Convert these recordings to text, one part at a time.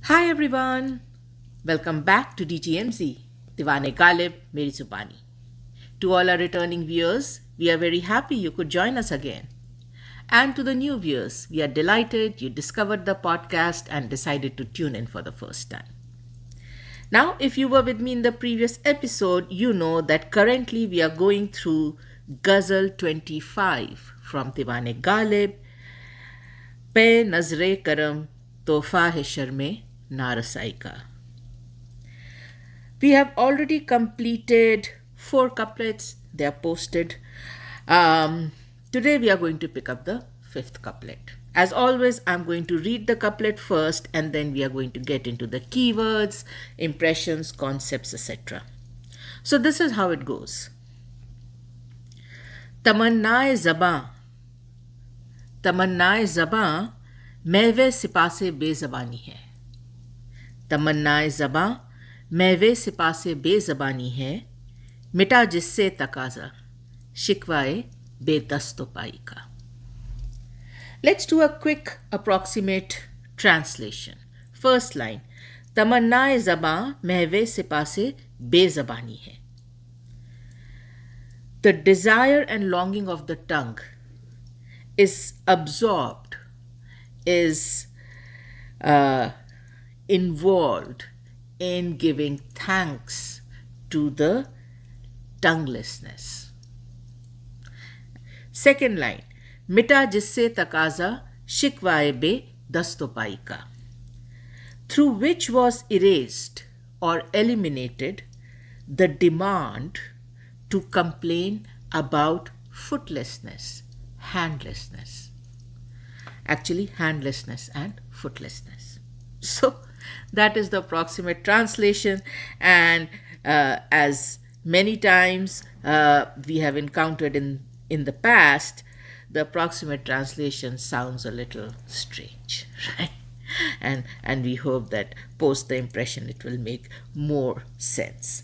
Hi everyone, welcome back to DGMZ, Diwan-e-Ghalib, Meri Zubani. To all our returning viewers, we are very happy you could join us again. And to the new viewers, we are delighted you discovered the podcast and decided to tune in for the first time. Now, if you were with me in the previous episode, you know that currently we are going through Ghazal 25 from Diwan-e-Ghalib, Pae-Nazr-e-Karam, Tohfaa Sharm-e-Naa-Rasaai ka. We have already completed 4 couplets. They are posted. Today we are going to pick up the 5th couplet. As always, I'm going to read the couplet first and then we are going to get into the keywords, impressions, concepts, etc. So this is how it goes. Tamanna-e-Zabaan Tamanna-e-Zabaan mahw-e-sipas-e-be-zabaani hai. तमन्ना-ए-ज़बां महव-ए-सिपास-ए-बे-ज़बानी है, मिटा जिससे तकाज़ा शिकवा-ए-बे-दस्त-ओ-पाई का. Let's do a quick approximate translation. First line, तमन्ना-ए-ज़बां महव-ए-सिपास-ए-बे-ज़बानी है. The desire and longing of the tongue is absorbed, is involved in giving thanks to the tonguelessness. Second line, मिटा जिससे तकाज़ा शिकवा-ए-बे-दस्त-ओ-पाई का, through which was erased or eliminated the demand to complain about footlessness, handlessness. Actually, handlessness and footlessness. So, that is the approximate translation, and as many times we have encountered in the past, the approximate translation sounds a little strange, right? And we hope that post the impression it will make more sense.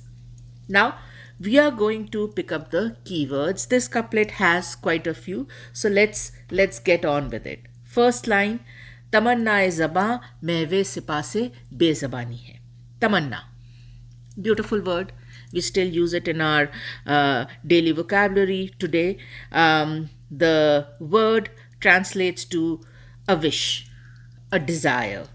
Now, we are going to pick up the keywords. This couplet has quite a few, so let's get on with it. First line, तमन्ना-ए-ज़बां महव-ए-सिपास-ए-बे-ज़बानी है. Tamanna, beautiful word. We still use it in our daily vocabulary today. The word translates to a wish, a desire,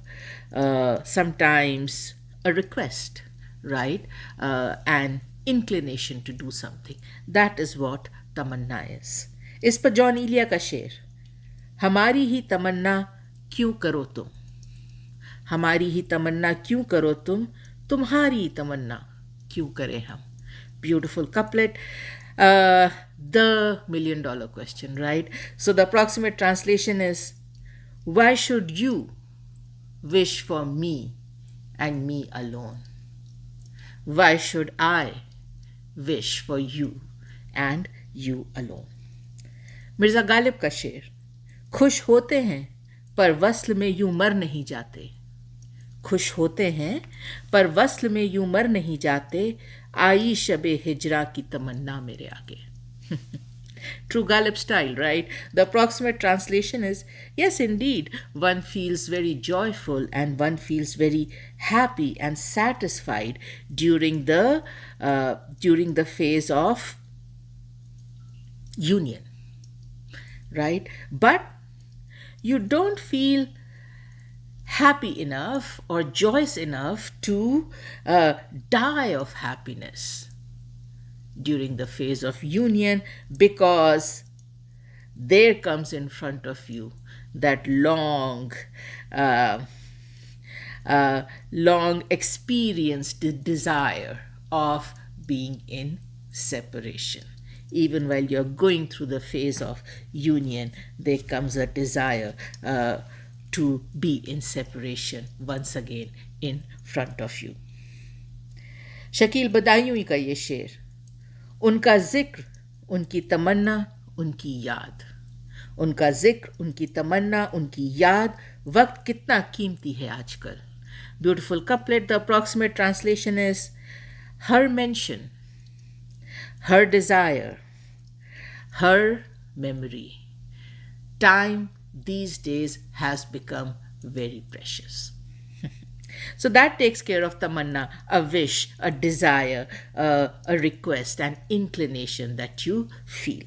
sometimes a request, right? An inclination to do something. That is what tamanna is. इस पर John Elia का शेर, हमारी ही तमन्ना क्यों करो तुम, हमारी ही तमन्ना क्यों करो तुम, तुम्हारी तमन्ना क्यों करें हम. Beautiful couplet. The $1,000,000 question, right? So the approximate translation is, why should you wish for me and me alone? Why should I wish for you and you alone? Mirza Ghalib का शेर, खुश होते हैं पर वस्ल में यूं मर नहीं जाते, खुश होते हैं पर वस्ल में यूं मर नहीं जाते, आई शबे हिजरा की तमन्ना मेरे आगे. True Ghalib style, right? The approximate translation is, yes, indeed, one feels very joyful and one feels very happy and satisfied during the phase of union, right? But you don't feel happy enough or joyous enough to die of happiness during the phase of union, because there comes in front of you that long experienced desire of being in separation. Even while you're going through the phase of union, there comes a desire to be in separation once again in front of you. Shakeel Badaun का ये शेर, उनका जिक्र उनकी तमन्ना उनकी याद, उनका जिक्र उनकी तमन्ना उनकी याद, वक्त कितना कीमती है आजकल. Beautiful couplet. The approximate translation is, her mention, her desire, her memory, time these days has become very precious. So that takes care of tamanna, a wish, a desire, a request, an inclination that you feel.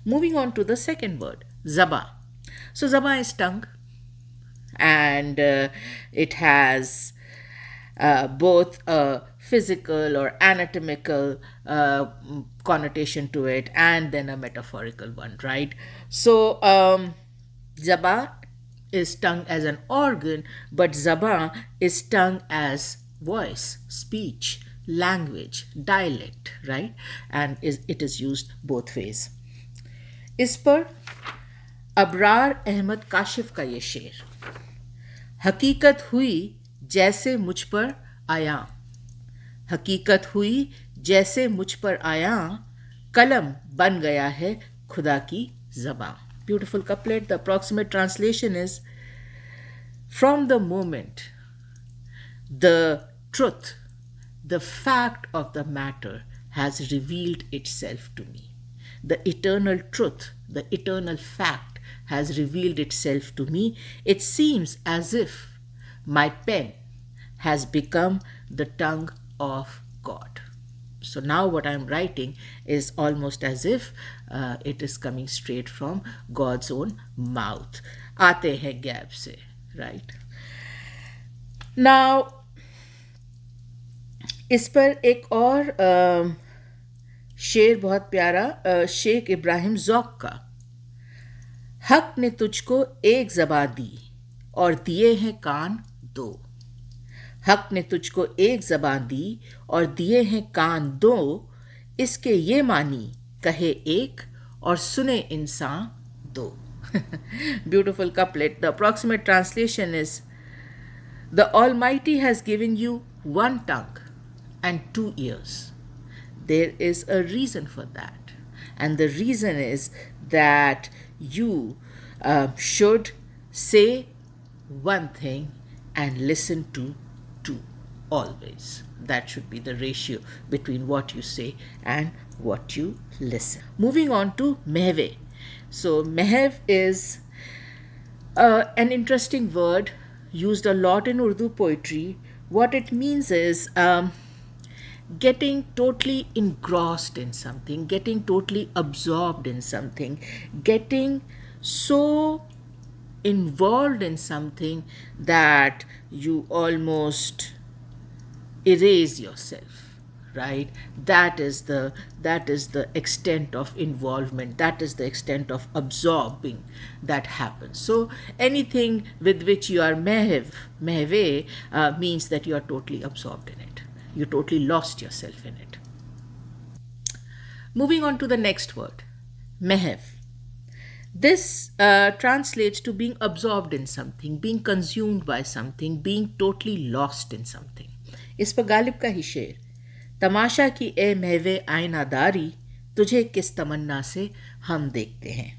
Moving on to the second word, zaba. So zaba is tongue, and it has both a physical or anatomical connotation to it, and then a metaphorical one, right? So zaba is tongue as an organ, but zaba is tongue as voice, speech, language, dialect, right? And it is used both ways. इस पर अबरार अहमद काशिफ का ये शेर, हकीकत हुई जैसे मुझ पर आया, हकीकत हुई जैसे मुझ पर आया, कलम बन गया है खुदा की ज़बां. Beautiful couplet. The approximate translation is, from the moment the truth, the fact of the matter has revealed itself to me, the eternal truth, the eternal fact has revealed itself to me, it seems as if my pen has become the tongue of God. So now what I'm writing is almost as if it is coming straight from God's own mouth. Aate hai gap se, right? Now, इस पर एक और शेर बहुत प्यारा, शेख इब्राहिम ज़ौक़ का, हक ने तुझको एक ज़बां दी और दिए हैं कान दो, हक ने तुझको एक ज़बां दी और दिए हैं कान दो, इसके ये मानी कहे एक और सुने इंसान दो. Beautiful couplet. The approximate translation is, the Almighty has given you one tongue and 2 ears. There is a reason for that, and the reason is that you should say one thing and listen to two always. That should be the ratio between what you say and what you listen. Moving on to mahw. So mahw is an interesting word used a lot in Urdu poetry. What it means is getting totally engrossed in something, getting totally absorbed in something, getting so involved in something that you almost erase yourself, right? That is the extent of involvement, that is the extent of absorbing that happens. So anything with which you are mahw means that you are totally absorbed in it. You totally lost yourself in it. Moving on to the next word, mahw. This translates to being absorbed in something, being consumed by something, being totally lost in something. इस पर गालिब का ही शेर, तमाशा की ए महवे आईनादारी, तुझे किस तमन्ना से हम देखते हैं.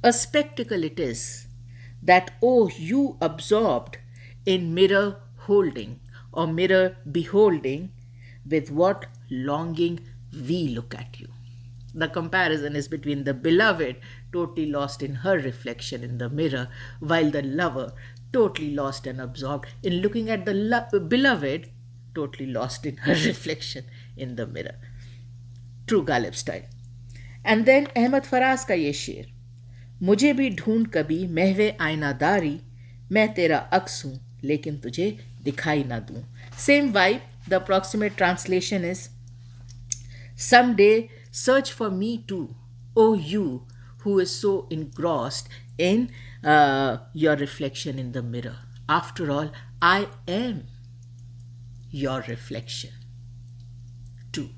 A spectacle it is that, oh, you absorbed in mirror holding or mirror beholding, with what longing we look at you. The comparison is between the beloved, totally lost in her reflection in the mirror, while the lover, totally lost and absorbed in looking at the beloved, totally lost in her reflection in the mirror. True Ghalib style. And then Ahmad Faraz का ये शेर, मुझे भी ढूंढ कभी महवे आईनादारी, मैं तेरा अक्स हूँ लेकिन तुझे दिखाई ना दूँ. Same vibe. The approximate translation is, someday search for me too, oh you who is so engrossed in your reflection in the mirror. After all, I am your reflection too.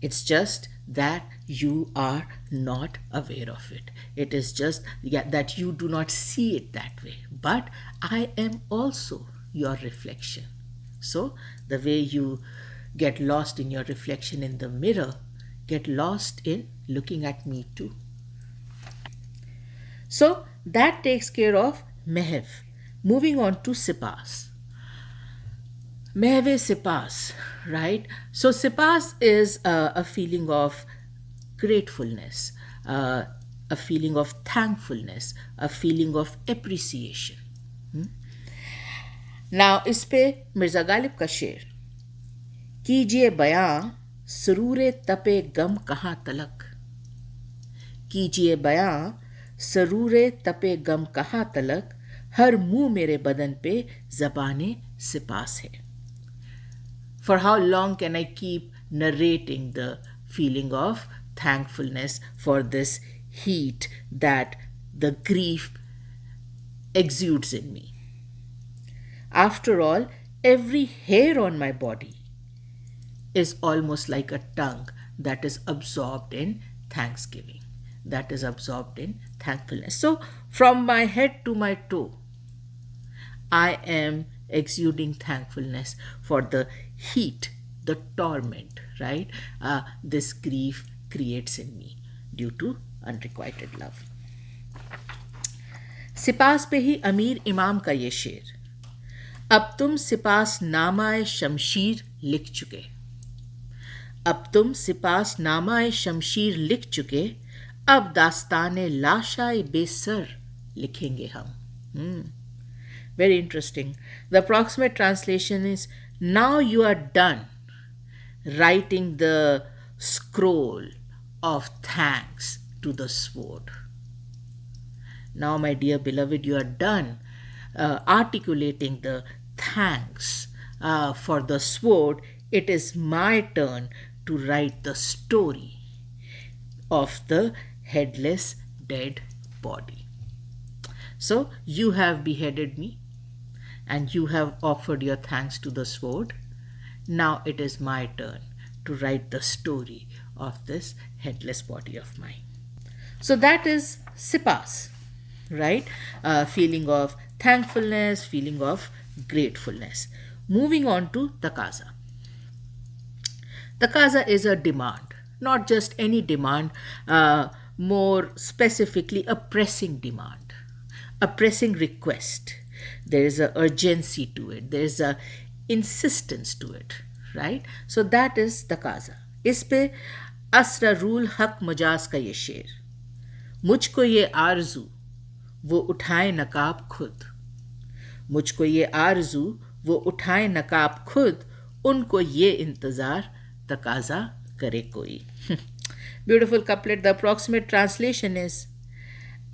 It's just that you are not aware of it. It is just that you do not see it that way. But I am also your reflection. So the way you get lost in your reflection in the mirror, get lost in looking at me too. So that takes care of mahw. Moving on to sipas. Mahw-e-sipas, right? So sipas is a feeling of gratefulness, a feeling of thankfulness, a feeling of appreciation. Now इस पे मिर्ज़ा गालिब का शेर, कीजिए बयां सरूरे तपे गम कहाँ तलक, कीजिए बयां सरूरे तपे गम कहाँ तलक, हर मुंह मेरे बदन पे ज़बाने सिपास है. For how long can I keep narrating the feeling of thankfulness for this heat that the grief exudes in me? After all, every hair on my body is almost like a tongue that is absorbed in thanksgiving, that is absorbed in thankfulness. So, from my head to my toe, I am exuding thankfulness for the heat, the torment, right? This grief creates in me due to unrequited love. सिपास पे ही अमीर इमाम का ये शेर, अब तुम सिपास नामाए शमशीर लिख चुके, अब तुम सिपास नामाए शमशीर लिख चुके, अब दास्ताने लाशाए बेसर लिखेंगे हम. Very interesting. The approximate translation is, now you are done writing the scroll of thanks to the sword. Now, my dear beloved, you are done articulating the thanks for the sword. It is my turn to write the story of the headless dead body. So, you have beheaded me and you have offered your thanks to the sword. Now it is my turn to write the story of this headless body of mine. So that is sipas, right? Feeling of thankfulness, feeling of gratefulness. Moving on to taqaza. Taqaza is a demand, not just any demand, more specifically a pressing demand, a pressing request. There is an urgency to it. There is a insistence to it, right? So that is taqaza. इस पे असरारुल हक मजाज का ये शेर, मुझको ये आरजू वो उठाए नकाब खुद, मुझको ये आरजू वो उठाए नकाब खुद, उनको ये इंतज़ार तकाजा करे कोई. Beautiful couplet. The approximate translation is,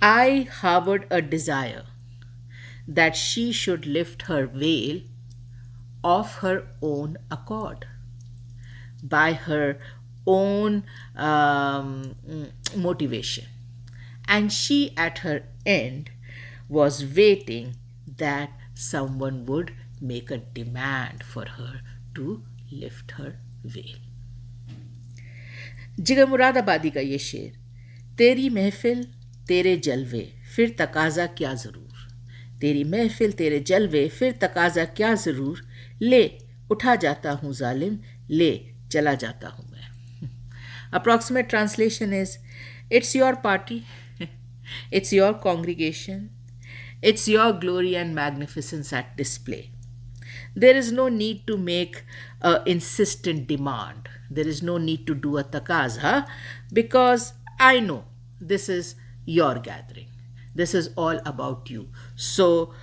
I harbored a desire that she should lift her veil of her own accord, by her own motivation. And she at her end was waiting that someone would make a demand for her to lift her veil. जिगर मुरादाबादी का ये शेर, तेरी महफिल तेरे जलवे फिर तकाजा क्या ज़रूर, तेरी महफिल तेरे जलवे फिर तकाजा क्या ज़रूर, ले उठा जाता हूँ जालिम, ले चला जाता हूँ मैं. Approximate translation is, it's your party, it's your congregation, it's your glory and magnificence at display. There is no need to make an insistent demand. There is no need to do a taqaza, because I know this is your gathering. This is all about you. So,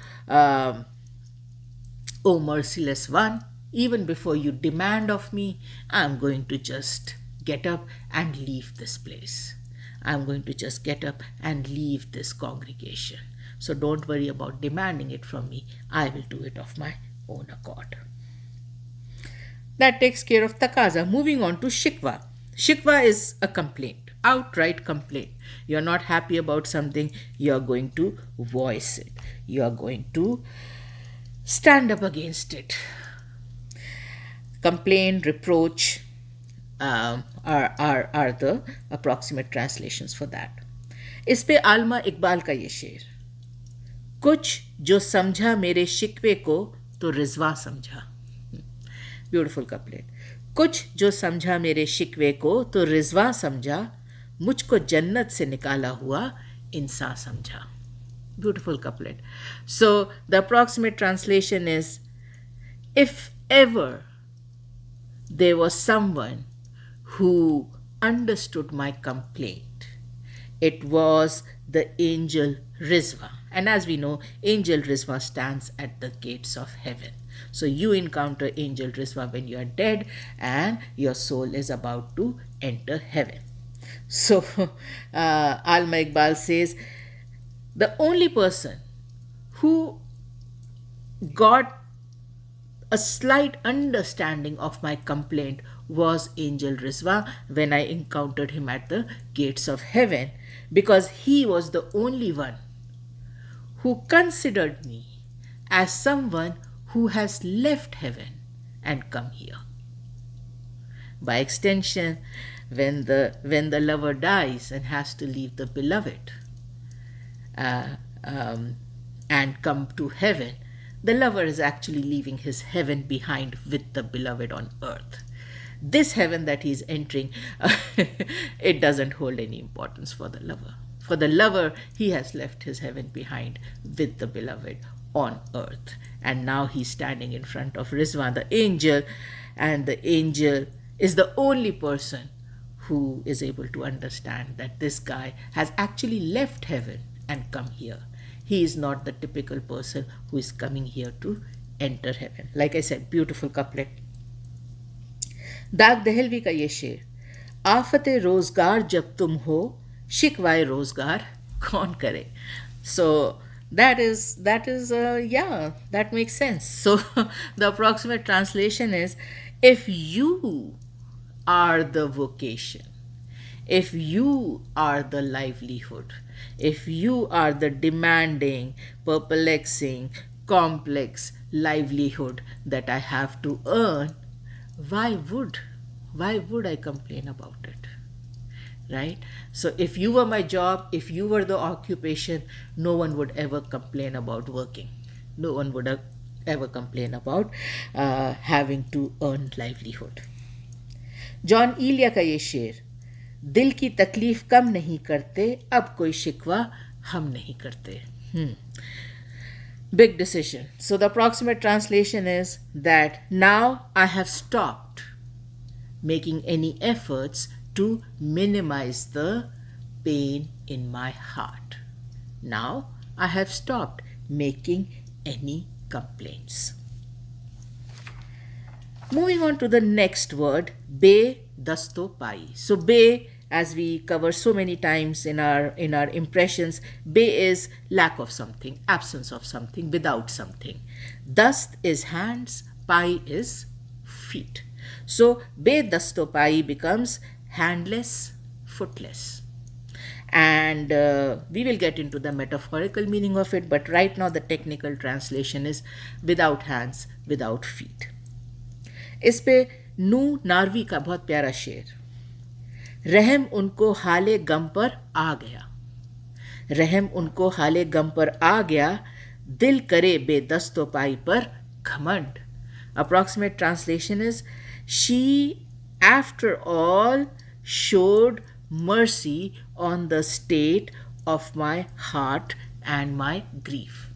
O merciless one, even before you demand of me, I'm going to just get up and leave this place. I'm going to just get up and leave this congregation. So don't worry about demanding it from me. I will do it of my own accord. That takes care of taqaza. Moving on to shikwaa. Shikwaa is a complaint, outright complaint. You're not happy about something, you're going to voice it. You're going to stand up against it. Complaint, reproach are the approximate translations for that. इस पे आलमा इकबाल का ये शेर, कुछ जो समझा मेरे शिकवे को तो रिजवा समझा. Beautiful couplet. कुछ जो समझा मेरे शिकवे को तो रिजवा समझा, मुझको जन्नत से निकाला हुआ इंसान समझा. Beautiful couplet. So the approximate translation is, if ever there was someone who understood my complaint, it was the angel Rizwa. And as we know, Angel Rizwa stands at the gates of heaven. So you encounter Angel Rizwa when you are dead and your soul is about to enter heaven. So Alma Iqbal says, the only person who got a slight understanding of my complaint was Angel Rizwa when I encountered him at the gates of heaven, because he was the only one who considered me as someone who has left heaven and come here. By extension, when the lover dies and has to leave the beloved and come to heaven, the lover is actually leaving his heaven behind with the beloved on earth. This heaven that he is entering, it doesn't hold any importance for the lover. For the lover, he has left his heaven behind with the beloved on earth. And now he's standing in front of Rizwan, the angel, and the angel is the only person who is able to understand that this guy has actually left heaven and come here. He is not the typical person who is coming here to enter heaven. Like I said, beautiful couplet. दाग दहलवी का ये शेर, आफते रोजगार जब तुम हो, शिकवाए रोजगार कौन करे. So that makes sense. So the approximate translation is, if you are the vocation, if you are the livelihood, if you are the demanding, perplexing, complex livelihood that I have to earn, why would I complain about it? Right? So if you were my job, if you were the occupation, no one would ever complain about working. No one would ever complain about having to earn livelihood. Jaun Elia का ये शेर, दिल की तकलीफ कम नहीं करते, अब कोई शिकवा हम नहीं करते. Big decision. So the approximate translation is that now I have stopped making any efforts to minimize the pain in my heart. Now I have stopped making any complaints. Moving on to the next word, Be-Dast-o-Pai. So Be, as we cover so many times in our impressions, Be is lack of something, absence of something, without something. Dast is hands, Pai is feet. So Be-Dast-o-Pai becomes handless, footless. And we will get into the metaphorical meaning of it, but right now the technical translation is without hands, without feet. इस पे नू नारवी का बहुत प्यारा शेर, रहम उनको हाले गम पर आ गया, रहम उनको हाले गम पर आ गया, दिल करे बेदस्तो-पाई पर घमंड. Approximate translation is, she after all showed mercy on the state of my heart and my grief,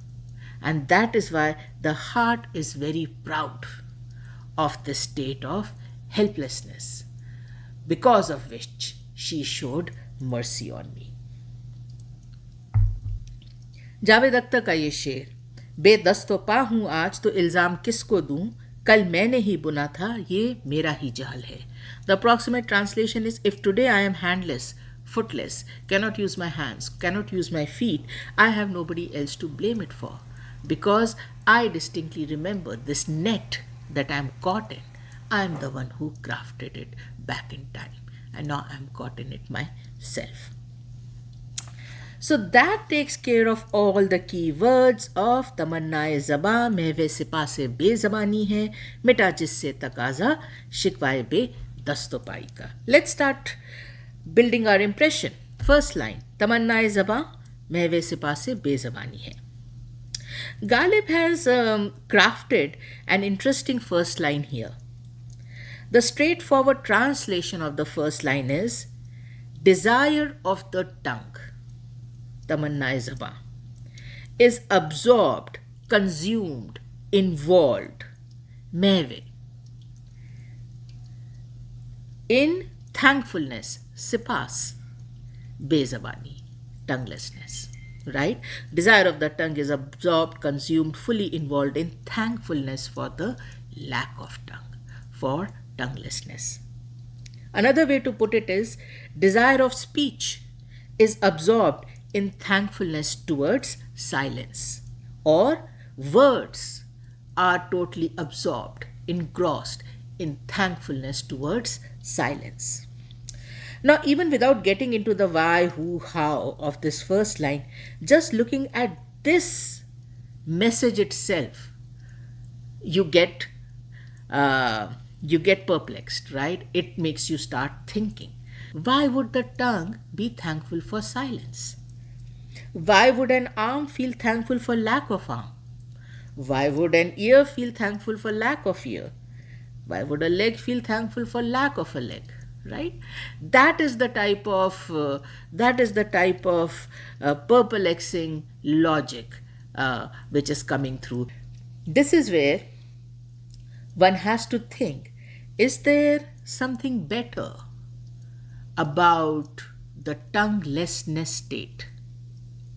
and that is why the heart is very proud of the state of helplessness, because of which she showed mercy on me. Javed Akhtar का ये शेर, बेदस्तोपा हूँ आज तो इल्ज़ाम किसको दूँ, कल मैंने ही बुना था ये मेरा ही जाल है. The approximate translation is, if today I am handless, footless, cannot use my hands, cannot use my feet, I have nobody else to blame it for, because I distinctly remember this net that I am caught in. I am the one who crafted it back in time, and now I am caught in it myself. So that takes care of all the key words of Tamanna-e-Zabaan, mahw-e-sipas-e-be-zabaani hai, mita jisse taqaza, Shikwaa-e-be-Dast-o-Pai ka. Let's start building our impression. First line, Tamanna-e-Zabaan, mahw-e-sipas-e-be-zabaani hai. Ghalib has crafted an interesting first line here. The straightforward translation of the first line is, desire of the tongue, Tamanna-e-Zabaan, is absorbed, consumed, involved, mahw, in thankfulness, sipas, be-zabaani, tonguelessness. right? Desire of the tongue is absorbed, consumed, fully involved in thankfulness for the lack of tongue, for tonguelessness. Another way to put it is desire of speech is absorbed in thankfulness towards silence, or words are totally absorbed, engrossed in thankfulness towards silence. Now, even without getting into the why, who, how of this first line, just looking at this message itself, you get you get perplexed, right? It makes you start thinking. Why would the tongue be thankful for silence? Why would an arm feel thankful for lack of arm? Why would an ear feel thankful for lack of ear? Why would a leg feel thankful for lack of a leg? Right? That is the type of perplexing logic which is coming through. This is where one has to think: is there something better about the tonguelessness state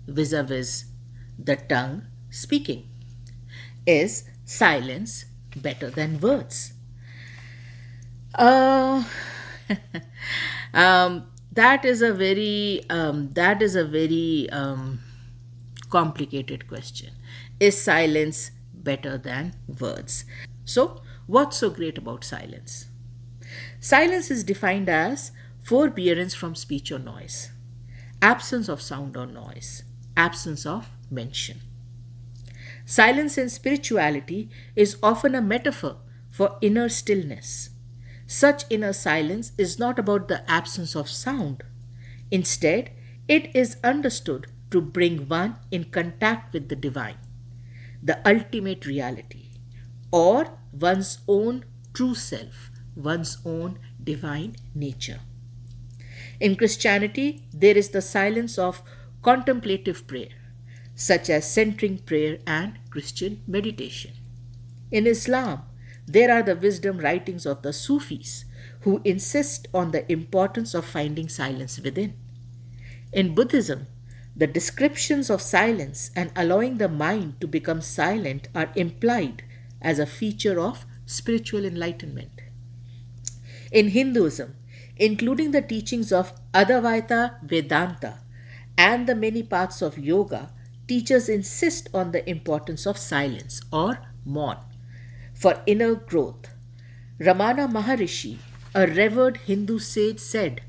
vis-a-vis the tongue speaking? Is silence better than words? Uh, that is a very complicated question. Is silence better than words? So, what's so great about silence? Silence is defined as forbearance from speech or noise, absence of sound or noise, absence of mention. Silence in spirituality is often a metaphor for inner stillness. Such inner silence is not about the absence of sound. Instead, it is understood to bring one in contact with the divine, the ultimate reality, or one's own true self, one's own divine nature. In Christianity, there is the silence of contemplative prayer, such as centering prayer and Christian meditation. In Islam, there are the wisdom writings of the Sufis, who insist on the importance of finding silence within. In Buddhism, the descriptions of silence and allowing the mind to become silent are implied as a feature of spiritual enlightenment. In Hinduism, including the teachings of Advaita Vedanta and the many paths of yoga, teachers insist on the importance of silence, or maun, for inner growth. Ramana Maharishi, a revered Hindu sage, said,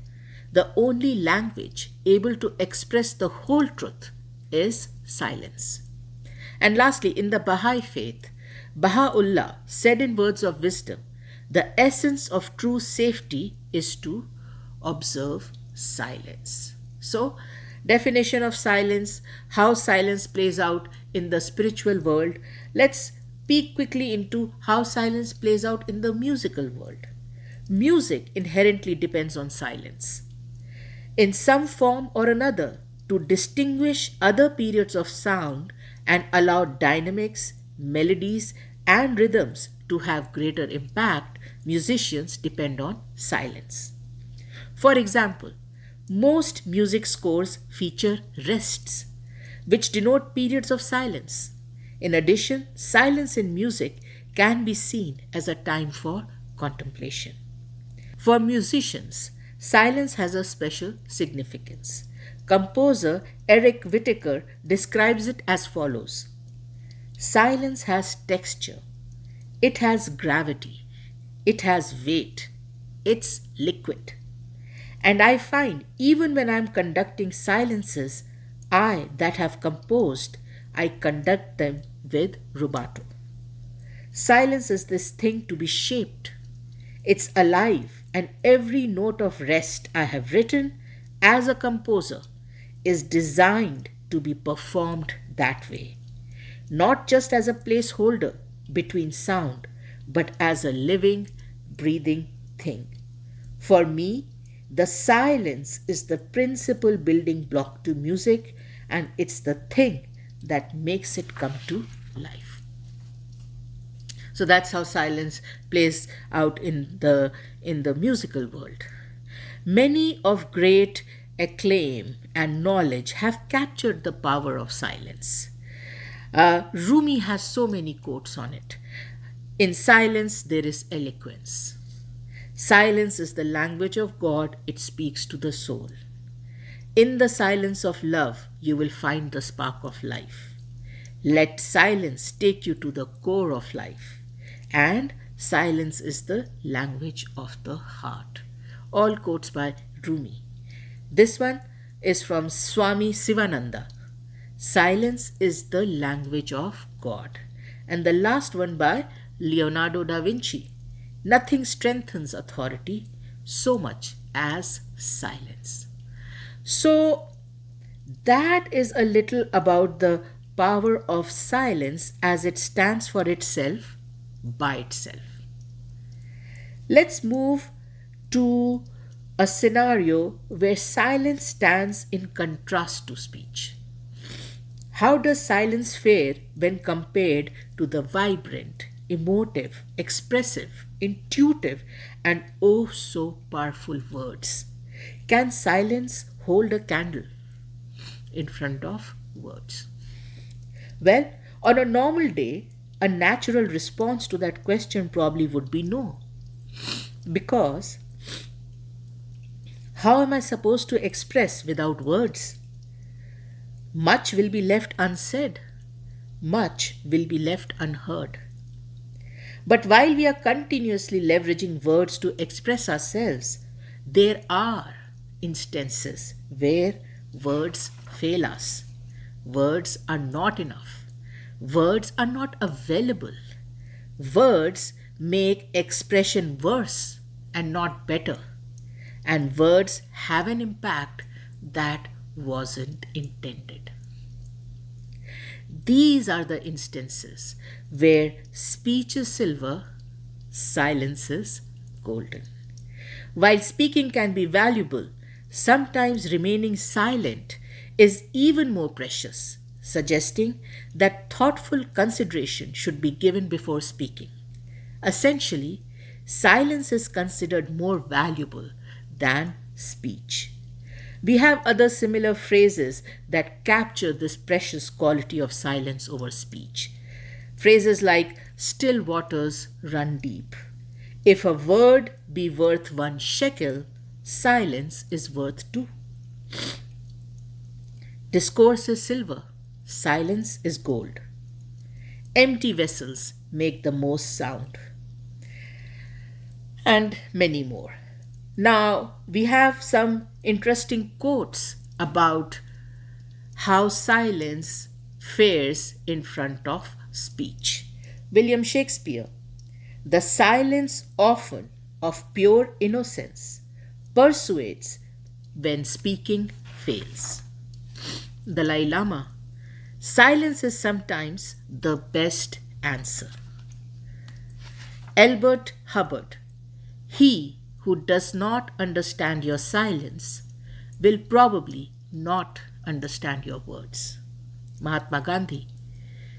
"The only language able to express the whole truth is silence." And lastly, in the Baha'i faith, Baha'u'llah said in words of wisdom, "The essence of true safety is to observe silence." So, definition of silence, how silence plays out in the spiritual world. Let's peek quickly into how silence plays out in the musical world. Music inherently depends on silence, in some form or another, to distinguish other periods of sound and allow dynamics, melodies, and rhythms to have greater impact. Musicians depend on silence. For example, most music scores feature rests, which denote periods of silence. In addition, silence in music can be seen as a time for contemplation. For musicians, silence has a special significance. Composer Eric Whitacre describes it as follows: "Silence has texture, it has gravity, it has weight, it's liquid. And I find even when I am conducting silences, I that have composed, I conduct them with rubato. Silence is this thing to be shaped. It's alive, and every note of rest I have written as a composer is designed to be performed that way, not just as a placeholder between sound, but as a living, breathing thing. For me, the silence is the principal building block to music, and it's the thing that makes it come to life." So that's how silence plays out in the musical world. Many of great acclaim, and knowledge have captured the power of silence. Rumi has so many quotes on it. In silence, there is eloquence. Silence is the language of God, it speaks to the soul. In the silence of love, you will find the spark of life. Let silence take you to the core of life. And silence is the language of the heart. All quotes by Rumi. This one is from Swami Sivananda. Silence is the language of God. And the last one by Leonardo da Vinci. Nothing strengthens authority so much as silence. So that is a little about the power of silence as it stands for itself, by itself. Let's move to a scenario where silence stands in contrast to speech. How does silence fare when compared to the vibrant, emotive, expressive, intuitive, and oh so powerful words? Can silence hold a candle in front of words? Well, on a normal day, a natural response to that question probably would be no. Because how am I supposed to express without words? Much will be left unsaid. Much will be left unheard. But while we are continuously leveraging words to express ourselves, there are instances where words fail us. Words are not enough. Words are not available. Words make expression worse and not better. And words have an impact that wasn't intended. These are the instances where speech is silver, silence is golden. While speaking can be valuable, sometimes remaining silent is even more precious, suggesting that thoughtful consideration should be given before speaking. Essentially, silence is considered more valuable than speech. We have other similar phrases that capture this precious quality of silence over speech. Phrases like, still waters run deep. If a word be worth 1 shekel, silence is worth 2. Discourse is silver, silence is gold. Empty vessels make the most sound. And many more. Now, we have some interesting quotes about how silence fares in front of speech. William Shakespeare, the silence often of pure innocence persuades when speaking fails. Dalai Lama, silence is sometimes the best answer. Albert Hubbard, he who does not understand your silence will probably not understand your words. Mahatma Gandhi,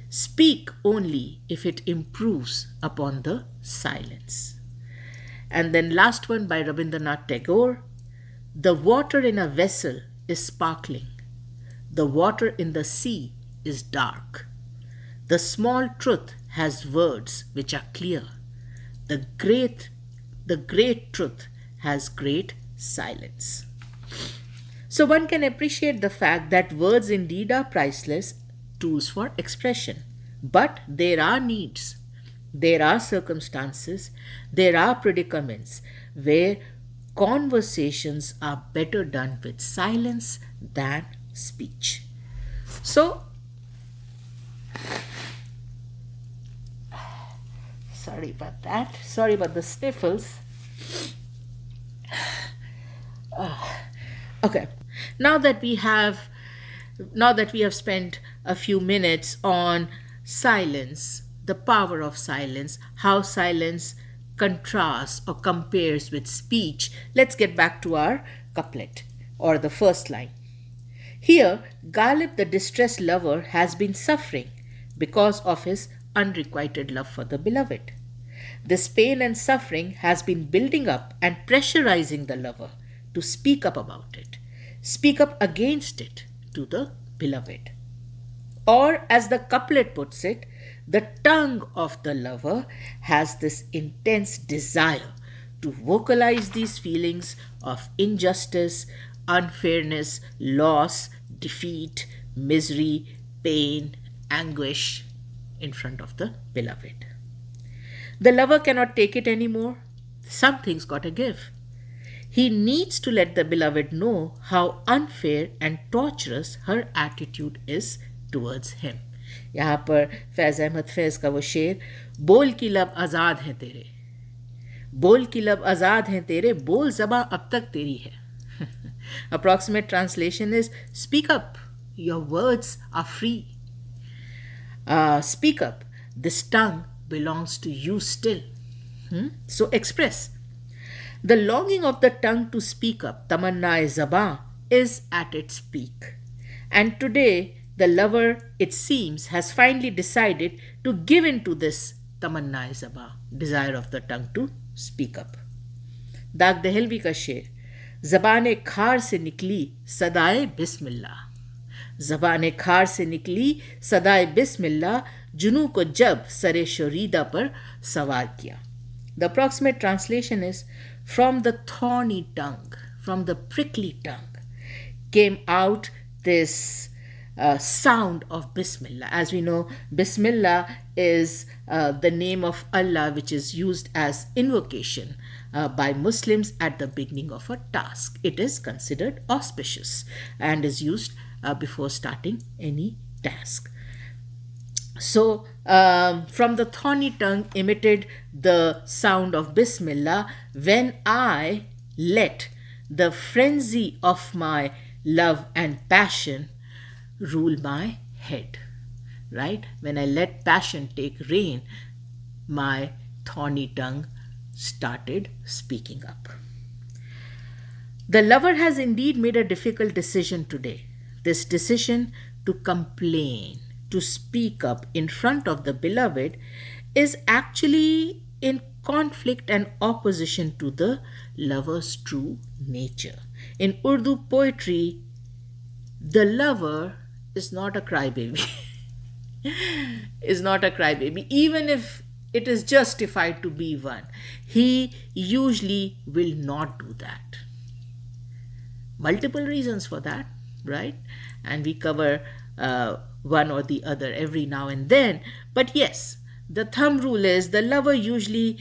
speak only if it improves upon the silence. And then last one by Rabindranath Tagore, the water in a vessel is sparkling. The water in the sea is dark. The small truth has words which are clear. The great truth has great silence. So one can appreciate the fact that words indeed are priceless tools for expression. But there are needs, there are circumstances, there are predicaments where conversations are better done with silence than speech. So, sorry about that. Sorry about the sniffles. Okay. Now that we have spent a few minutes on silence, the power of silence, how silence contrasts or compares with speech, let's get back to our couplet or the first line. Here, Ghalib, the distressed lover, has been suffering because of his unrequited love for the beloved. This pain and suffering has been building up and pressurizing the lover to speak up about it. speak up against it to the beloved. Or, as the couplet puts it, the tongue of the lover has this intense desire to vocalize these feelings of injustice, unfairness, loss, defeat, misery, pain, anguish in front of the beloved. The lover cannot take it anymore. Something's got to give. He needs to let the beloved know how unfair and torturous her attitude is towards him. यहाँ पर फैज़ अहमद फैज़ का वो शेर, बोल की लब आज़ाद हैं तेरे, बोल की लब आज़ाद हैं तेरे, बोल ज़बां अब तक तेरी है. Approximate translation is, speak up, your words are free. Speak up, this tongue belongs to you still. So express. The longing of the tongue to speak up, Tamanna-e-Zabaan, is at its peak. And today, the lover, it seems, has finally decided to give in to this Tamanna-e-Zabaan, desire of the tongue to speak up. दाग दहलवी का शेर, ज़बान खार से निकली सदाए बिस्मिल्लाह, ज़बान खार से निकली सदाए बिस्मिल्लाह, जुनू को जब सरे शरीदा पर सवार किया. The approximate translation is, from the thorny tongue, from the prickly tongue, came out this sound of Bismillah. As we know, Bismillah is the name of Allah, which is used as invocation by Muslims at the beginning of a task. It is considered auspicious and is used before starting any task. So, from the thorny tongue emitted the sound of Bismillah when I let the frenzy of my love and passion rule my head. Right? When I let passion take reign, my thorny tongue started speaking up. The lover has indeed made a difficult decision today. This decision to complain, to speak up in front of the beloved, is actually in conflict and opposition to the lover's true nature. In Urdu poetry, the lover is not a crybaby. Is not a crybaby, even if it is justified to be one. He usually will not do that. Multiple reasons for that, right? And we cover one or the other every now and then. But yes, the thumb rule is the lover usually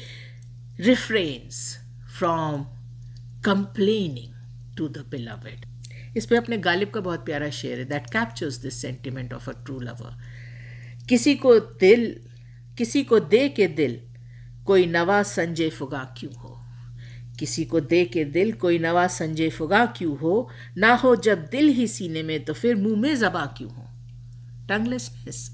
refrains from complaining to the beloved. इस पे अपने गालिब का बहुत प्यारा शेर है that captures this sentiment of a true lover. किसी को दे के दिल कोई नवा संजय फुगा क्यों हो, किसी को दे के दिल कोई नवा संजय फुगा क्यों हो, ना हो जब दिल ही सीने में तो फिर मुंह में ज़बां क्यों हो. Tonguelessness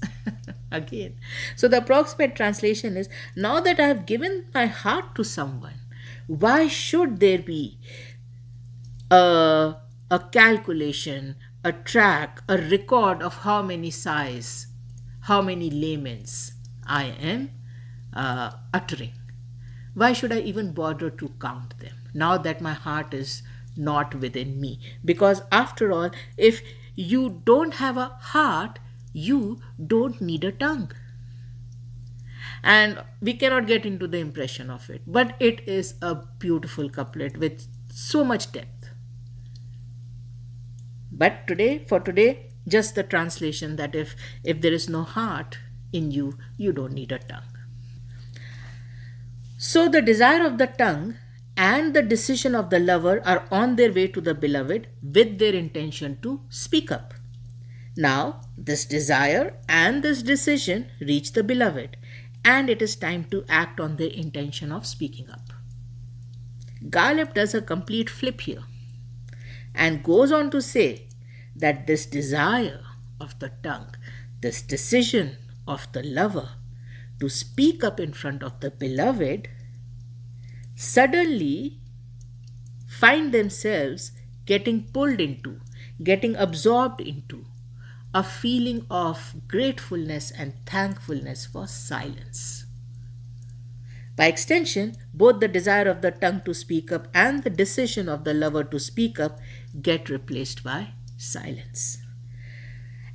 again. So the approximate translation is, now that I have given my heart to someone, why should there be a calculation, a track, a record of how many sighs, how many laments I am uttering? Why should I even bother to count them now that my heart is not within me? Because after all, if you don't have a heart, you don't need a tongue. And we cannot get into the impression of it, but it is a beautiful couplet with so much depth. But for today, just the translation that if there is no heart in you, you don't need a tongue. So the desire of the tongue and the decision of the lover are on their way to the beloved with their intention to speak up. Now, this desire and this decision reach the beloved, and it is time to act on their intention of speaking up. Ghalib does a complete flip here and goes on to say that this desire of the tongue, this decision of the lover to speak up in front of the beloved, suddenly find themselves getting pulled into, getting absorbed into a feeling of gratefulness and thankfulness for silence. By extension, both the desire of the tongue to speak up and the decision of the lover to speak up get replaced by silence.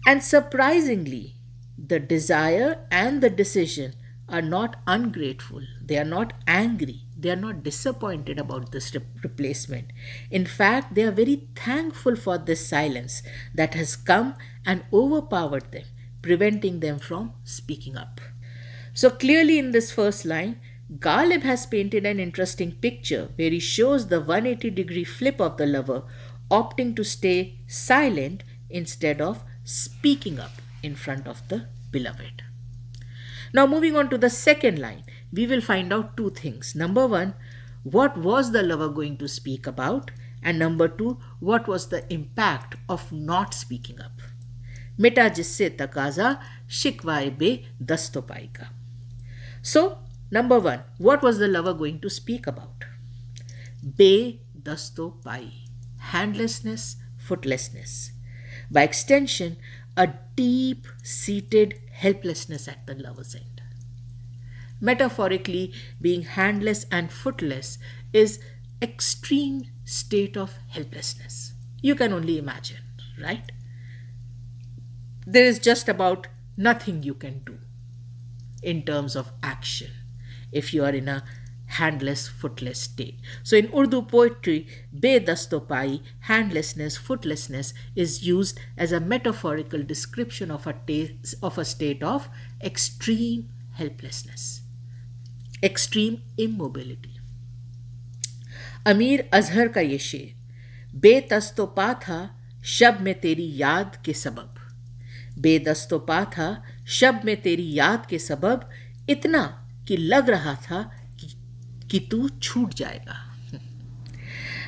And surprisingly, the desire and the decision are not ungrateful, they are not angry, they are not disappointed about this replacement. In fact, they are very thankful for this silence that has come and overpowered them, preventing them from speaking up. So clearly, in this first line, Ghalib has painted an interesting picture where he shows the 180-degree flip of the lover, opting to stay silent instead of speaking up in front of the beloved. Now, moving on to the second line, we will find out two things. Number one, what was the lover going to speak about? And number two, what was the impact of not speaking up? Mita jisse taqaza Shikwaa-e-be-Dast-o-Pai ka. So, number one, what was the lover going to speak about? Be-Dast-o-Pai, handlessness, footlessness. By extension, a deep-seated helplessness at the lover's end. Metaphorically, being handless and footless is extreme state of helplessness. You can only imagine, right? There is just about nothing you can do in terms of action if you are in a handless, footless state. So in Urdu poetry, Be-Dast-o-Pai, handlessness, footlessness, is used as a metaphorical description of a state of extreme helplessness, extreme immobility. अमीर अजहर का ये शेर, बेदस्तोपा था शब में तेरी याद के सबब, बेदस्तोपा था शब में तेरी याद के सबब, इतना कि लग रहा था कि तू छूट जाएगा.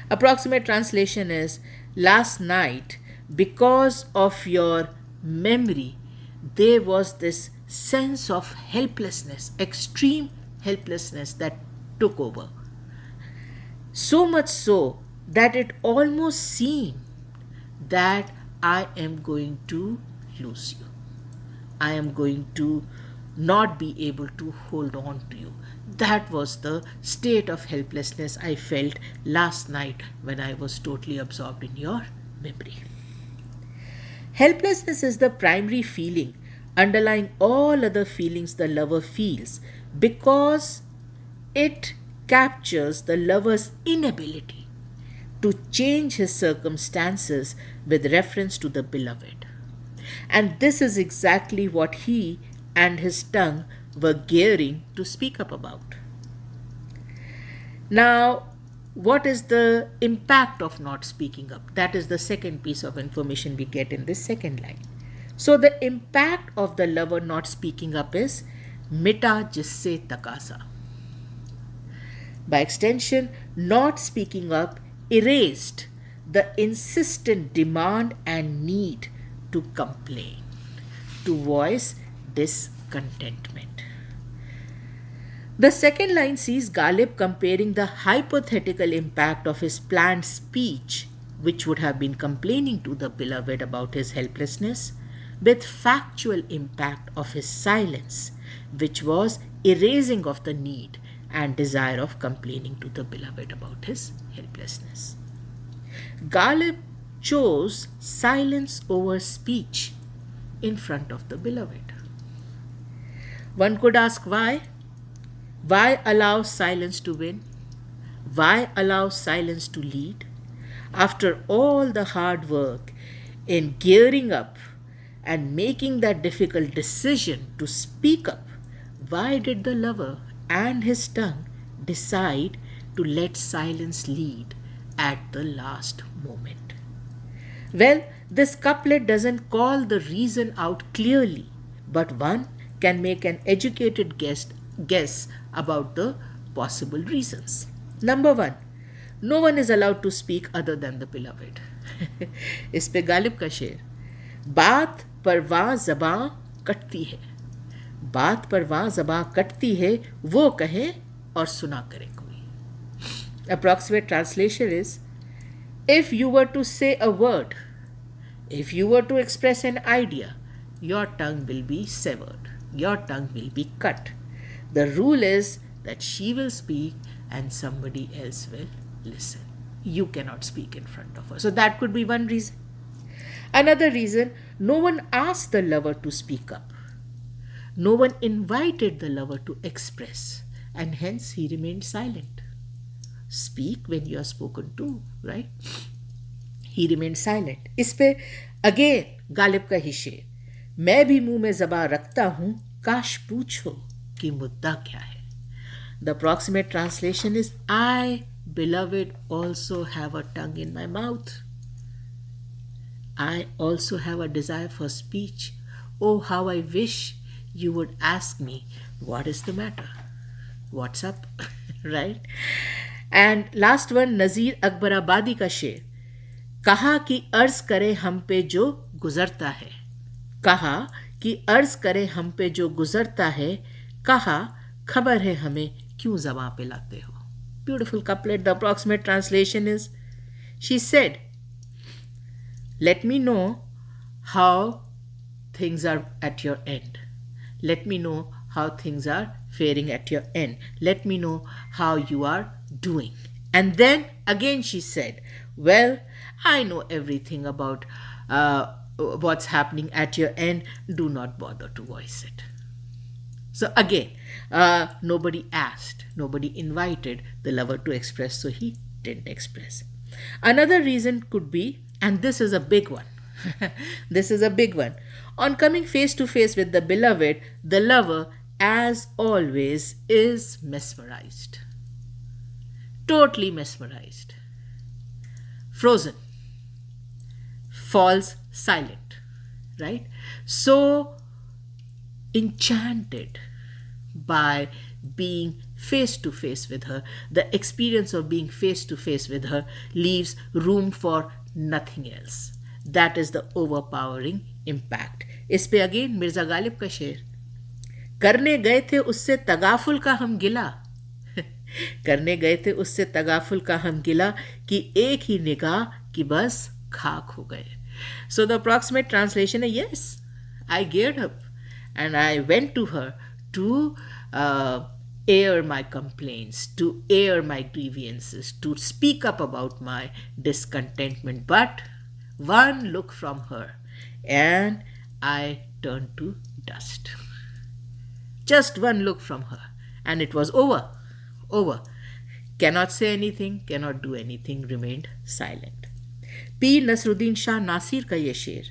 Approximate translation is, last night, because of your memory, there was this sense of helplessness, extreme helplessness that took over. So much so that it almost seemed that I am going to lose you. I am going to not be able to hold on to you. That was the state of helplessness I felt last night when I was totally absorbed in your memory. Helplessness is the primary feeling underlying all other feelings the lover feels because it captures the lover's inability to change his circumstances with reference to the beloved. And this is exactly what he and his tongue were gearing to speak up about. Now, what is the impact of not speaking up? That is the second piece of information we get in this second line. So the impact of the lover not speaking up is mita jisse taqaza. By extension, not speaking up erased the insistent demand and need to complain, to voice discontentment. The second line sees Ghalib comparing the hypothetical impact of his planned speech, which would have been complaining to the beloved about his helplessness, with factual impact of his silence, which was erasing of the need and desire of complaining to the beloved about his helplessness. Ghalib chose silence over speech in front of the beloved. One could ask why? Why allow silence to win? Why allow silence to lead? After all the hard work in gearing up and making that difficult decision to speak up, why did the lover and his tongue decide to let silence lead at the last moment? Well, this couplet doesn't call the reason out clearly, but one can make an educated guess about the possible reasons. Number one, no one is allowed to speak other than the beloved. इस पे गालिब का शेर, बात पर वहाँ ज़बां कटती है, बात पर वहाँ ज़बां कटती है, वो कहे और सुना करे कोई. Approximate translation is, if you were to say a word, if you were to express an idea, your tongue will be severed, your tongue will be cut. The rule is that she will speak and somebody else will listen. You cannot speak in front of her. So that could be one reason. Another reason, no one asked the lover to speak up. No one invited the lover to express, and hence he remained silent. Speak when you are spoken to, right? He remained silent. इस पे again Ghalib का ही शेर, मैं भी मुंह में ज़बां रखता हूँ, काश पूछो कि मुद्दा क्या है. The approximate translation is, I, beloved, also have a tongue in my mouth. I also have a desire for speech. Oh, how I wish you would ask me, what is the matter? What's up? Right? And last one, Nazir Akbarabadi का शेर, कहा कि अर्ज करे हम पे जो गुजरता है. कहा कि अर्ज करे हम पे जो गुजरता है. कहा खबर है हमें क्यों ज़बां पे लाते हो. Beautiful couplet. The approximate translation is, she said, let me know how things are at your end. Let me know how things are faring at your end. Let me know how you are doing. And then again she said, well, I know everything about what's happening at your end. Do not bother to voice it. So again, nobody asked, nobody invited the lover to express, so he didn't express. Another reason could be, and this is a big one, this is a big one. On coming face to face with the beloved, the lover, as always, is mesmerized. Totally mesmerized. Frozen. Falls silent. Right? So enchanted by being face to face with her, the experience of being face to face with her leaves room for nothing else. That is the overpowering impact. इस पे again Mirza Ghalib का शेर, करने गए थे उससे तगाफुल का हम गिला. करने गए थे उससे तगाफुल का हम गिला कि एक ही निगाह की बस खाक हो गए. So the approximate translation is, yes, I geared up and I went to her to air my complaints, to air my grievances, to speak up about my discontentment. But one look from her and I turned to dust. Just one look from her and it was over. Over. Cannot say anything, cannot do anything, remained silent. पीर नसरुद्दीन शाह नासिर का ये शेर,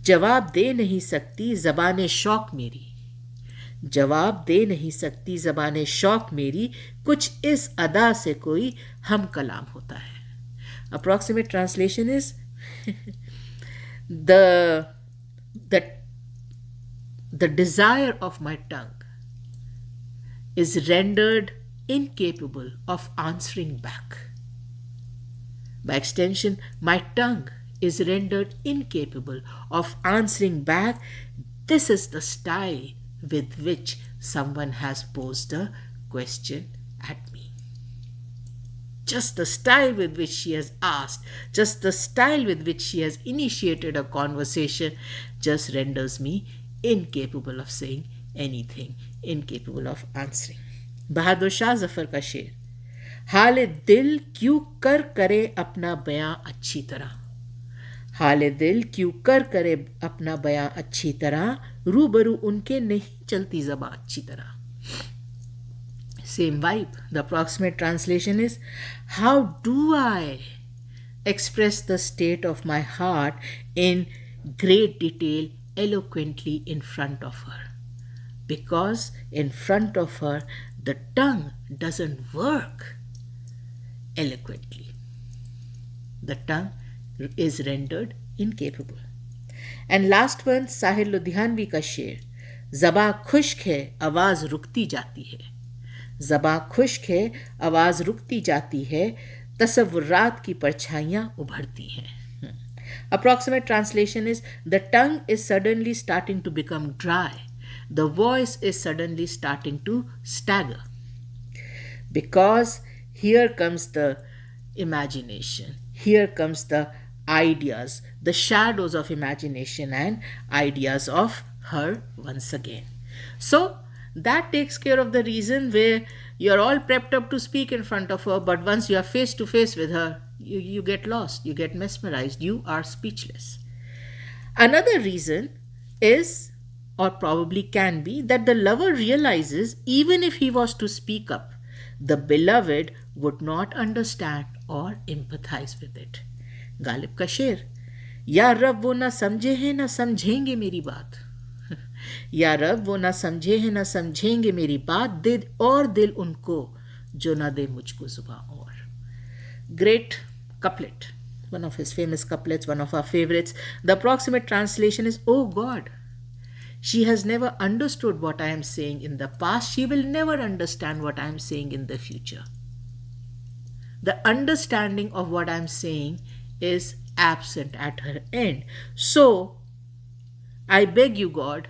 जवाब दे नहीं सकती ज़बान शौक मेरी. जवाब दे नहीं सकती ज़बान शौक मेरी, कुछ इस अदा से कोई हम कलाम होता है. Approximate translation is, the desire of my tongue is rendered incapable of answering back. By extension, my tongue is rendered incapable of answering back. This is the style with which someone has posed a question at me. Just the style with which she has asked, just the style with which she has initiated a conversation just renders me incapable of saying anything, incapable of answering. Bahadur Shah Zafar का शेर, हाल दिल क्यों कर करे अपना बयां अच्छी तरह. हाल दिल क्यों कर करे अपना बयां अच्छी तरह, रूबरू उनके नहीं चलती ज़बां अच्छी तरह. Same vibe. The approximate translation is, how do I express the state of my heart in great detail, eloquently in front of her? Because in front of her, the tongue doesn't work eloquently. The tongue is rendered incapable. And last one, Sahir Ludhianvi का शेर, ज़बां खुश्क है आवाज़ रुकती जाती है. ज़बां खुश्क है आवाज़ रुकती जाती है, तसव्वुरात की परछाइयाँ उभरती हैं. Approximate translation is, the tongue is suddenly starting to become dry. The voice is suddenly starting to stagger. Because here comes the imagination, here comes the ideas, the shadows of imagination and ideas of her once again. So That takes care of the reason where you're all prepped up to speak in front of her, but once you are face to face with her, you get lost, you get mesmerized, you are speechless. Another reason is, or probably can be, that the lover realizes even if he was to speak up, the beloved would not understand or empathize with it. Ghalib का शेर, या रब वो ना समझे हैं ना समझेंगे मेरी बात, या रब वो ना समझे हैं ना समझेंगे मेरी बात, दे और दिल उनको जो ना दे मुझको जुबां और. Great couplet, one of his famous couplets, one of our favorites. The approximate translation is, oh God, she has never understood what I am saying in the past, she will never understand what I am saying in the future. The understanding of what I am saying is absent at her end. So, I beg you, God,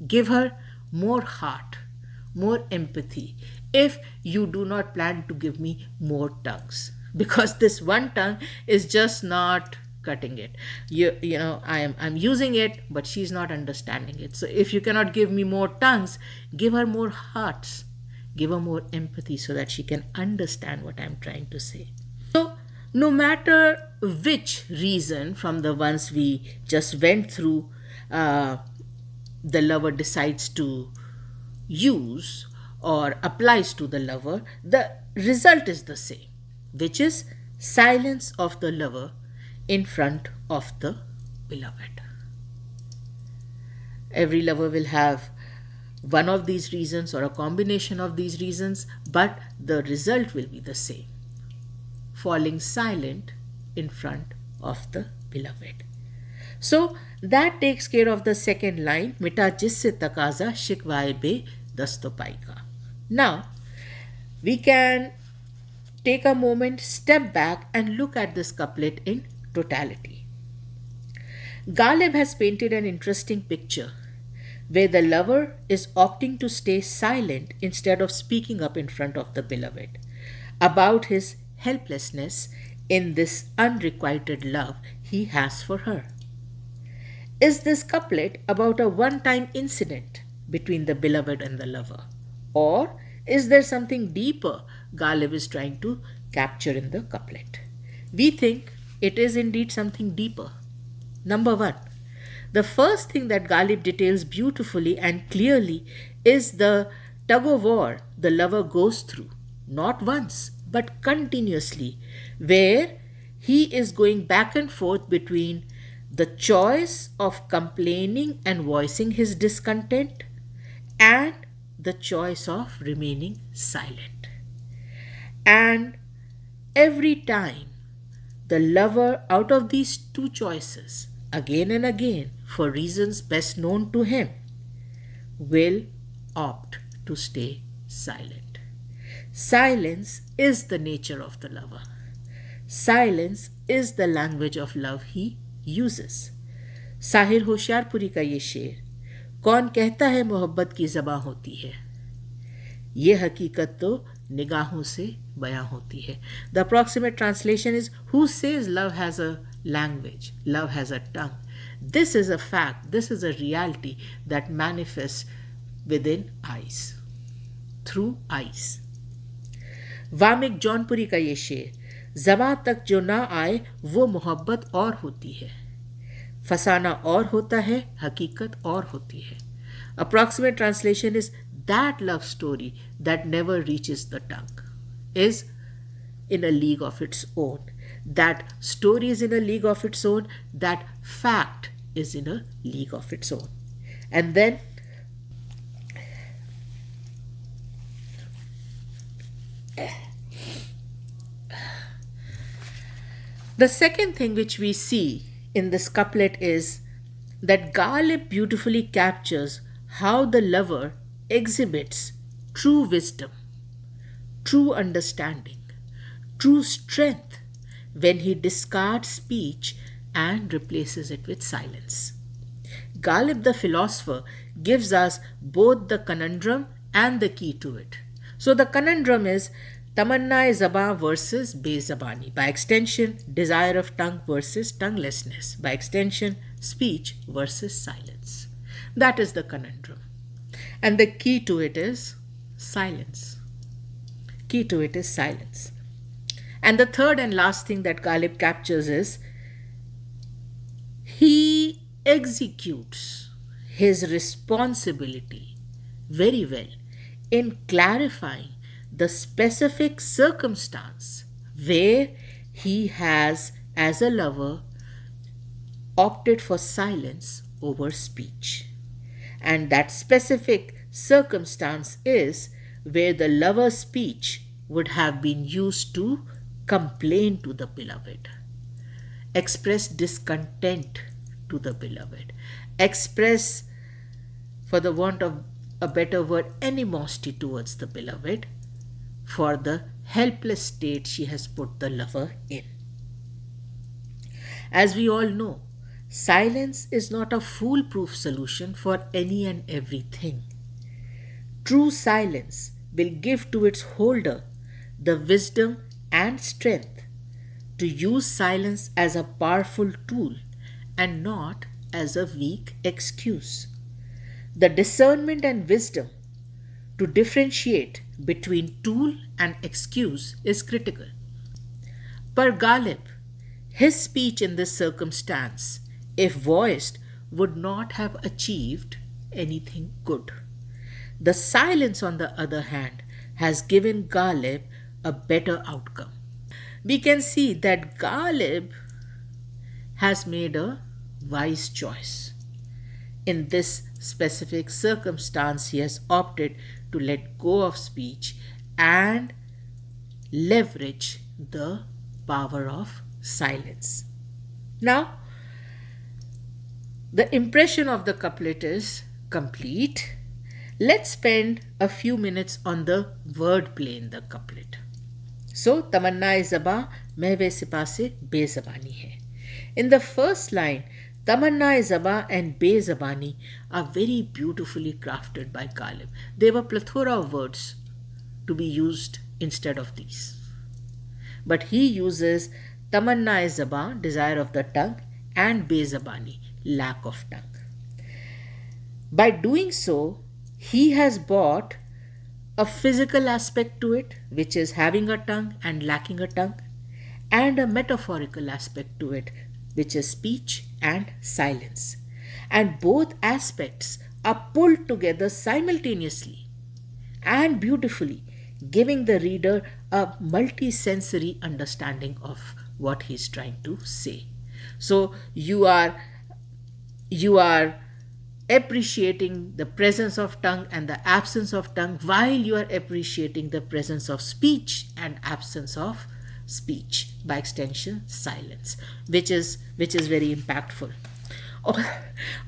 give her more heart, more empathy, if you do not plan to give me more tongues. Because this one tongue is just not cutting it. You know, I'm using it, but she's not understanding it. So if you cannot give me more tongues, give her more hearts, give her more empathy so that she can understand what I'm trying to say. So no matter which reason from the ones we just went through, the lover decides to use or applies to the lover, the result is the same, which is silence of the lover in front of the beloved. Every lover will have one of these reasons or a combination of these reasons, but the result will be the same: falling silent in front of the beloved. So that takes care of the second line, mita jisse taqaza Shikwaa-e-be-Dast-o-Pai ka. Now we can take a moment, step back and look at this couplet in totality. Ghalib has painted an interesting picture where the lover is opting to stay silent instead of speaking up in front of the beloved about his helplessness in this unrequited love he has for her. Is this couplet about a one-time incident between the beloved and the lover? Or is there something deeper Ghalib is trying to capture in the couplet? We think it is indeed something deeper. Number one, the first thing that Ghalib details beautifully and clearly is the tug of war the lover goes through, not once, but continuously, where he is going back and forth between the choice of complaining and voicing his discontent and the choice of remaining silent. And every time the lover, out of these two choices, again and again, for reasons best known to him, will opt to stay silent. Silence is the nature of the lover. Silence is the language of love he uses. Sahir Hoshiarpuri का ये शेर, कौन कहता है मोहब्बत की ज़बां होती है, ये हकीकत तो निगाहों से बयां होती है. The approximate translation is, who says love has a language, love has a tongue? This is a fact, this is a reality that manifests within eyes, through eyes. Wamiq Jaunpuri का ये शेर, ज़बां तक जो ना आए वो मोहब्बत और होती है, फसाना और होता है, हकीकत और होती है. Approximate translation is, that love story that never reaches the tongue is in a league of its own. That story is in a league of its own. That fact is in a league of its own. And then the second thing which we see in this couplet is that Ghalib beautifully captures how the lover exhibits true wisdom, true understanding, true strength when he discards speech and replaces it with silence. Ghalib the philosopher gives us both the conundrum and the key to it. So the conundrum is Tamanna-e-Zabaan versus Be-Zabaani. By extension, desire of tongue versus tonguelessness. By extension, speech versus silence. That is the conundrum. And the key to it is silence. Key to it is silence. And the third and last thing that Ghalib captures is he executes his responsibility very well in clarifying the specific circumstance where he has, as a lover, opted for silence over speech. And that specific circumstance is where the lover's speech would have been used to complain to the beloved, express discontent to the beloved, express, for the want of a better word, animosity towards the beloved for the helpless state she has put the lover in. As we all know, silence is not a foolproof solution for any and everything. True silence will give to its holder the wisdom and strength to use silence as a powerful tool and not as a weak excuse. The discernment and wisdom to differentiate between tool and excuse is critical. Per Ghalib, his speech in this circumstance, if voiced, would not have achieved anything good. The silence, on the other hand, has given Ghalib a better outcome. We can see that Ghalib has made a wise choice. In this specific circumstance, he has opted to let go of speech and leverage the power of silence. Now, the impression of the couplet is complete. Let's spend a few minutes on the wordplay in the couplet. So, Tamanna-e-Zabaan mahw-e-sipas-e-be-zabaani hai. In the first line, Tamanna-e-Zabaan and Be-Zabaani are very beautifully crafted by Ghalib. They were plethora of words to be used instead of these. But he uses Tamanna-e-Zabaan, desire of the tongue, and Be-Zabaani, lack of tongue. By doing so, he has brought a physical aspect to it, which is having a tongue and lacking a tongue, and a metaphorical aspect to it, which is speech and silence. And both aspects are pulled together simultaneously and beautifully, giving the reader a multi-sensory understanding of what he's trying to say. So you are appreciating the presence of tongue and the absence of tongue while you are appreciating the presence of speech and absence of speech, by extension silence, which is very impactful.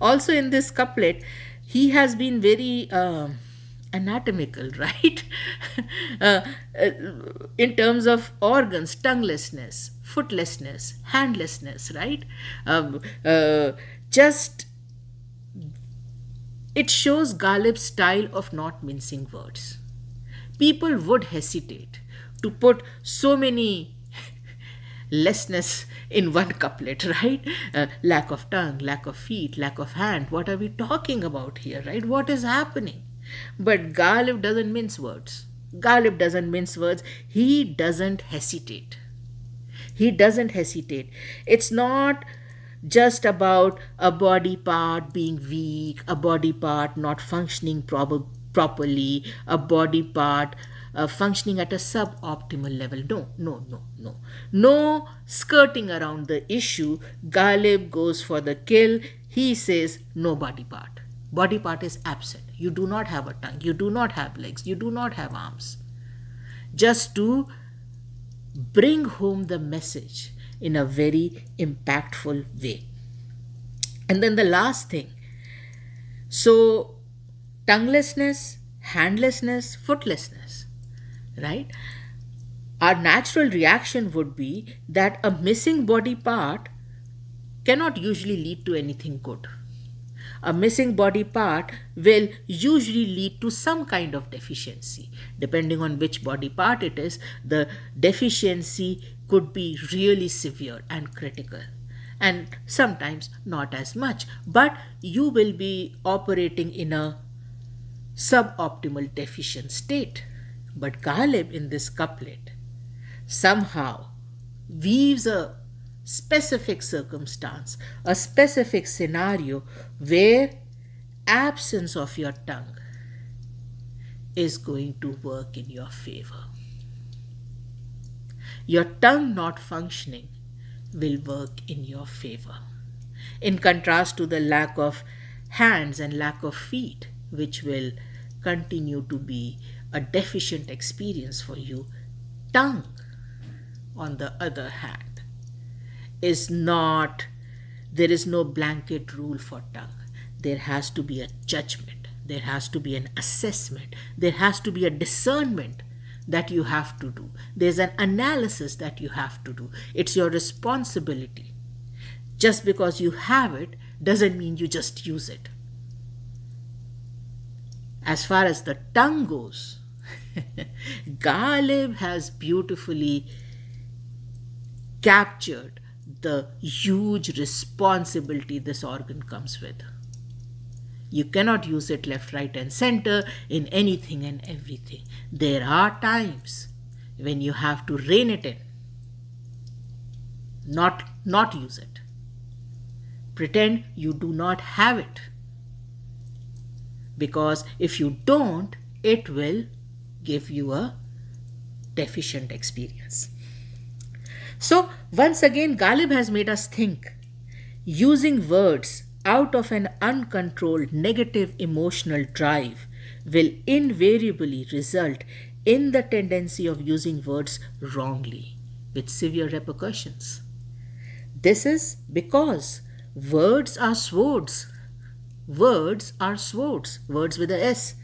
Also in this couplet, he has been very anatomical, right? In terms of organs, tonguelessness, footlessness, handlessness, right? It shows Ghalib's style of not mincing words. People would hesitate to put so many lessness in one couplet, right? Lack of tongue, lack of feet, lack of hand. What are we talking about here, right? What is happening? But Ghalib doesn't mince words. Ghalib doesn't mince words. He doesn't hesitate. He doesn't hesitate. It's not just about a body part being weak, a body part not functioning properly, a body part functioning at a suboptimal level. No skirting around the issue. Ghalib goes for the kill. He says no body part. Body part is absent. You do not have a tongue. You do not have legs. You do not have arms. Just to bring home the message in a very impactful way. And then the last thing. So, tonguelessness, handlessness, footlessness, right? Our natural reaction would be that a missing body part cannot usually lead to anything good. A missing body part will usually lead to some kind of deficiency. Depending on which body part it is, the deficiency could be really severe and critical, and sometimes not as much. But you will be operating in a suboptimal deficient state. But Ghalib in this couplet somehow weaves a specific circumstance, a specific scenario where absence of your tongue is going to work in your favor. Your tongue not functioning will work in your favor. In contrast to the lack of hands and lack of feet, which will continue to be a deficient experience for you, tongue, on the other hand, is not, there is no blanket rule for tongue. There has to be a judgment, there has to be an assessment, there has to be a discernment that you have to do. There's an analysis that you have to do. It's your responsibility. Just because you have it doesn't mean you just use it. As far as the tongue goes, Ghalib has beautifully captured the huge responsibility this organ comes with. You cannot use it left, right, and center in anything and everything. There are times when you have to rein it in, not use it. Pretend you do not have it. Because if you don't, it will give you a deficient experience. So, once again, Ghalib has made us think. Using words out of an uncontrolled negative emotional drive will invariably result in the tendency of using words wrongly, with severe repercussions. This is because words are swords. Words are swords, words with a S.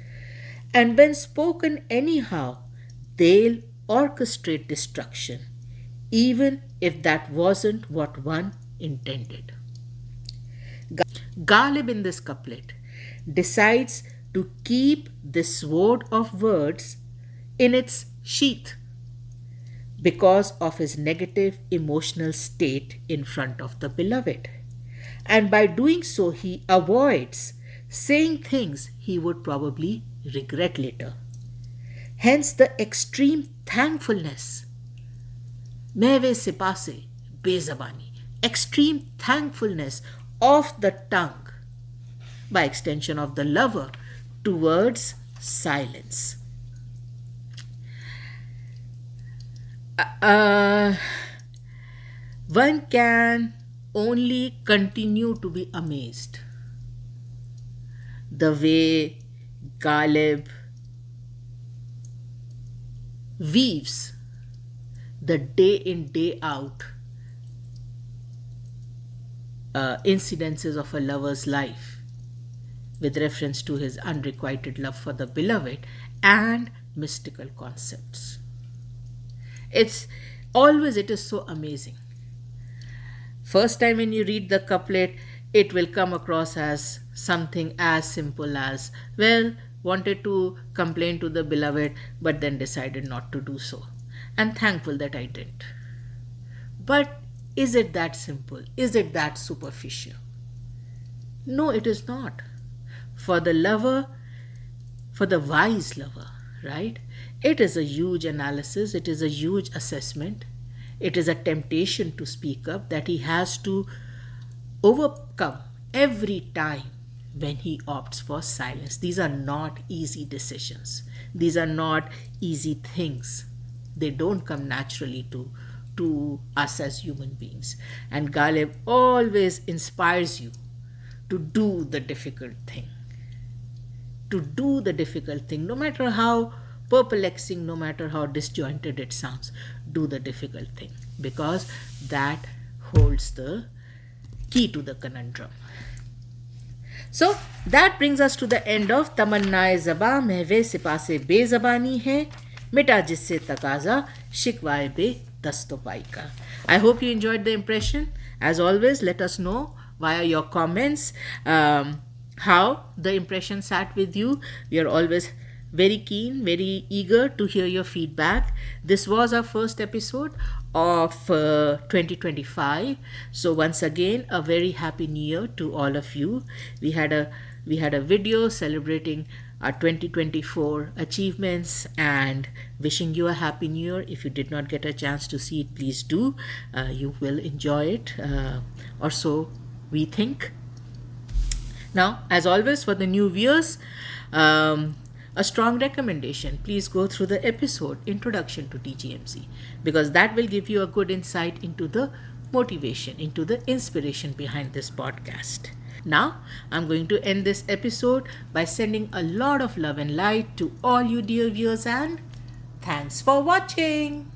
And when spoken anyhow, they'll orchestrate destruction, even if that wasn't what one intended. Ghalib in this couplet decides to keep the sword of words in its sheath because of his negative emotional state in front of the beloved. And by doing so, he avoids saying things he would probably regret later. Hence the extreme thankfulness. Mahw-e-sipas-e-be-zabaani. Extreme thankfulness of the tongue, by extension of the lover, towards silence. One can only continue to be amazed the way Ghalib weaves the day in, day out incidences of a lover's life with reference to his unrequited love for the beloved and mystical concepts. It is so amazing. First time when you read the couplet, it will come across as something as simple as, well, wanted to complain to the beloved, but then decided not to do so. And thankful that I didn't. But is it that simple? Is it that superficial? No, it is not. For the lover, for the wise lover, right? It is a huge analysis. It is a huge assessment. It is a temptation to speak up that he has to overcome every time when he opts for silence. These are not easy decisions. These are not easy things. They don't come naturally to us as human beings. And Ghalib always inspires you to do the difficult thing. To do the difficult thing, no matter how perplexing, no matter how disjointed it sounds, do the difficult thing, because that holds the key to the conundrum. So that brings us to the end of Tamanna-e-Zabaan mahw-e-sipas-e-be-zabaani hai, mita jisse taqaza Shikwaa-e-be-Dast-o-Pai ka. I hope you enjoyed the impression. As always, let us know via your comments how the impression sat with you. We are always very keen, very eager to hear your feedback. This was our first episode of 2025. So once again, a very happy new year to all of you. We had a video celebrating our 2024 achievements and wishing you a happy new year. If you did not get a chance to see it, please do. You will enjoy it, or so we think. Now, as always, for the new viewers, a strong recommendation: please go through the episode Introduction to TGMC, because that will give you a good insight into the motivation, into the inspiration behind this podcast. Now, I'm going to end this episode by sending a lot of love and light to all you dear viewers, and thanks for watching.